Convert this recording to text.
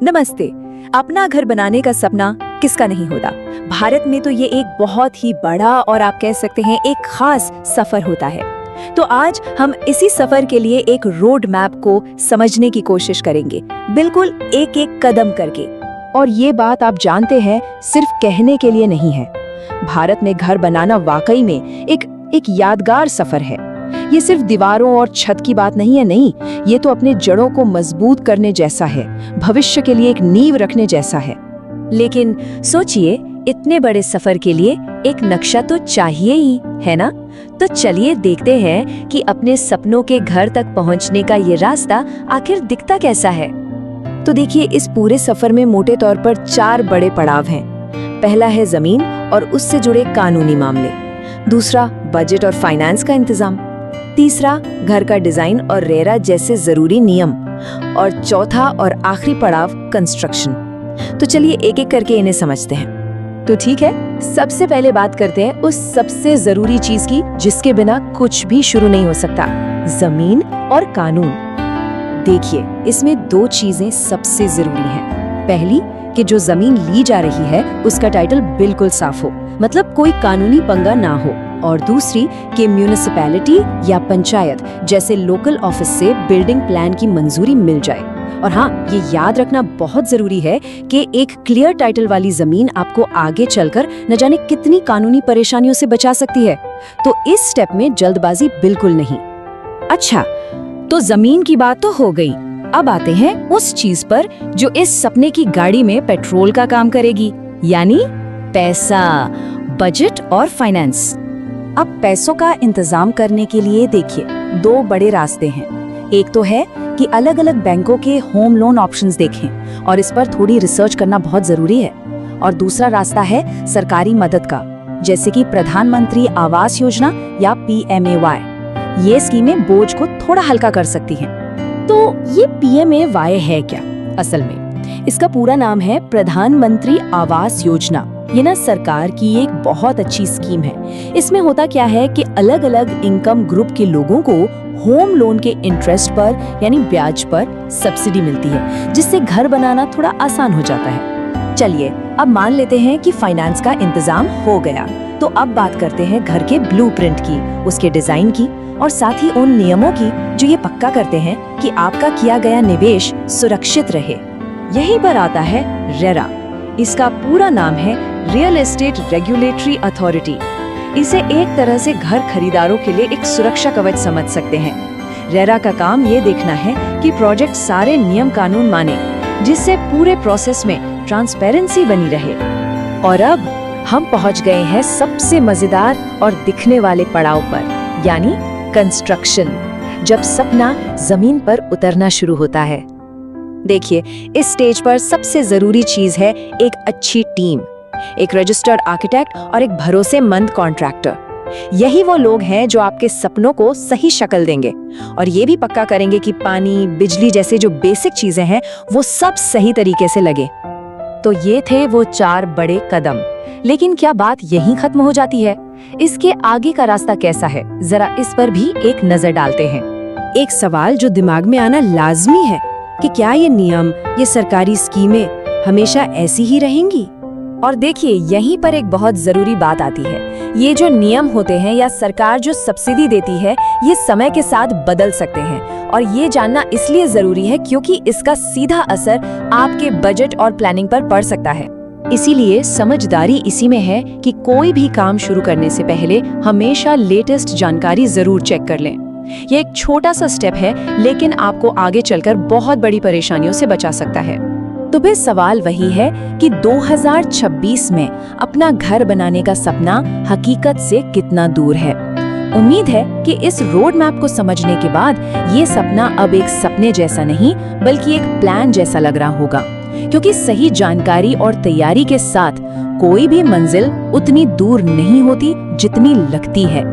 नमस्ते। अपना घर बनाने का सपना किसका नहीं होता। भारत में तो ये एक बहुत ही बड़ा और आप कह सकते हैं एक खास सफर होता है। तो आज हम इसी सफर के लिए एक रोड मैप को समझने की कोशिश करेंगे, बिल्कुल एक एक कदम करके। और ये बात आप जानते हैं, सिर्फ कहने के लिए नहीं है। भारत में घर बनाना वाकई में एक यादगार सफर है। ये सिर्फ दीवारों और छत की बात नहीं है, नहीं, ये तो अपने जड़ों को मजबूत करने जैसा है, भविष्य के लिए एक नींव रखने जैसा है। लेकिन सोचिए, इतने बड़े सफर के लिए एक नक्शा तो चाहिए ही, है ना? तो चलिए देखते हैं कि अपने सपनों के घर तक पहुंचने का ये रास्ता आखिर दिखता कैसा है। तो देखिए, इस पूरे सफर में मोटे तौर पर 4 बड़े पड़ाव हैं। पहला है जमीन और उससे जुड़े कानूनी मामले, दूसरा बजट और फाइनेंस का इंतजाम, तीसरा घर का डिजाइन और रेरा जैसे जरूरी नियम, और चौथा और आखिरी पड़ाव कंस्ट्रक्शन। तो चलिए एक एक करके इन्हें समझते हैं। तो ठीक है, सबसे पहले बात करते हैं उस सबसे जरूरी चीज की जिसके बिना कुछ भी शुरू नहीं हो सकता, जमीन और कानून। देखिए, इसमें 2 चीजें सबसे जरूरी हैं। पहली कि जो जमीन ली जा रही है उसका टाइटल बिल्कुल साफ हो, मतलब कोई कानूनी पंगा ना हो। और दूसरी कि म्यूनिसिपैलिटी या पंचायत जैसे लोकल ऑफिस से बिल्डिंग प्लान की मंजूरी मिल जाए। और हाँ, ये याद रखना बहुत जरूरी है कि एक क्लियर टाइटल वाली जमीन आपको आगे चलकर न जाने कितनी कानूनी परेशानियों से बचा सकती है। तो इस स्टेप में जल्दबाजी बिल्कुल नहीं। अच्छा, तो जमीन की बात तो हो गई। अब आते हैं उस चीज पर जो इस सपने की गाड़ी में पेट्रोल का काम करेगी, यानी पैसा, बजट और फाइनेंस। अब पैसों का इंतजाम करने के लिए देखिए 2 बड़े रास्ते हैं। एक तो है कि अलग अलग बैंकों के होम लोन ऑप्शंस देखें, और इस पर थोड़ी रिसर्च करना बहुत जरूरी है। और दूसरा रास्ता है सरकारी मदद का, जैसे कि प्रधानमंत्री आवास योजना या PMAY। ये स्कीमें बोझ को थोड़ा हल्का कर सकती हैं। तो ये PMAY है क्या? असल में इसका पूरा नाम है प्रधानमंत्री आवास योजना। ये ना सरकार की एक बहुत अच्छी स्कीम है। इसमें होता क्या है कि अलग अलग इनकम ग्रुप के लोगों को होम लोन के इंटरेस्ट पर यानी ब्याज पर सब्सिडी मिलती है, जिससे घर बनाना थोड़ा आसान हो जाता है। चलिए अब मान लेते हैं कि फाइनेंस का इंतजाम हो गया, तो अब बात करते हैं घर के ब्लूप्रिंट की, उसके डिजाइन की, और साथ ही उन नियमों की जो ये पक्का करते हैं कि आपका किया गया निवेश सुरक्षित रहे। यहीं पर आता है रेरा। इसका पूरा नाम है रियल एस्टेट रेगुलेटरी अथॉरिटी। इसे एक तरह से घर खरीदारों के लिए एक सुरक्षा कवच समझ सकते हैं। रेरा का काम ये देखना है कि प्रोजेक्ट सारे नियम कानून माने, जिससे पूरे प्रोसेस में ट्रांसपेरेंसी बनी रहे। और अब हम पहुंच गए हैं सबसे मजेदार और दिखने वाले पड़ाव पर, यानी कंस्ट्रक्शन, जब सपना जमीन पर उतरना शुरू होता है। देखिए, इस स्टेज पर सबसे जरूरी चीज है एक अच्छी टीम, एक रजिस्टर्ड आर्किटेक्ट और एक भरोसेमंद कॉन्ट्रैक्टर। यही वो लोग हैं जो आपके सपनों को सही शक्ल देंगे और ये भी पक्का करेंगे कि पानी, बिजली जैसे जो बेसिक चीजें हैं वो सब सही तरीके से लगे। तो ये थे वो 4 बड़े कदम। लेकिन क्या बात यहीं खत्म हो जाती है? इसके आगे का रास्ता कैसा है, जरा इस पर भी एक नजर डालते हैं। एक सवाल जो दिमाग में आना लाजमी है कि क्या ये नियम, ये सरकारी स्कीमें हमेशा ऐसी ही रहेंगी? और देखिए, यहीं पर एक बहुत जरूरी बात आती है। ये जो नियम होते हैं या सरकार जो सब्सिडी देती है, ये समय के साथ बदल सकते हैं। और ये जानना इसलिए जरूरी है क्योंकि इसका सीधा असर आपके बजट और प्लानिंग पर पड़ सकता है। इसीलिए समझदारी इसी में है कि कोई भी काम शुरू करने से पहले हमेशा लेटेस्ट जानकारी जरूर चेक कर लें। ये एक छोटा सा स्टेप है, लेकिन आपको आगे चलकर बहुत बड़ी परेशानियों से बचा सकता है। तो फिर सवाल वही है कि 2026 में अपना घर बनाने का सपना हकीकत से कितना दूर है? उम्मीद है कि इस रोड मैप को समझने के बाद ये सपना अब एक सपने जैसा नहीं बल्कि एक प्लान जैसा लग रहा होगा, क्योंकि सही जानकारी और तैयारी के साथ कोई भी मंजिल उतनी दूर नहीं होती जितनी लगती है।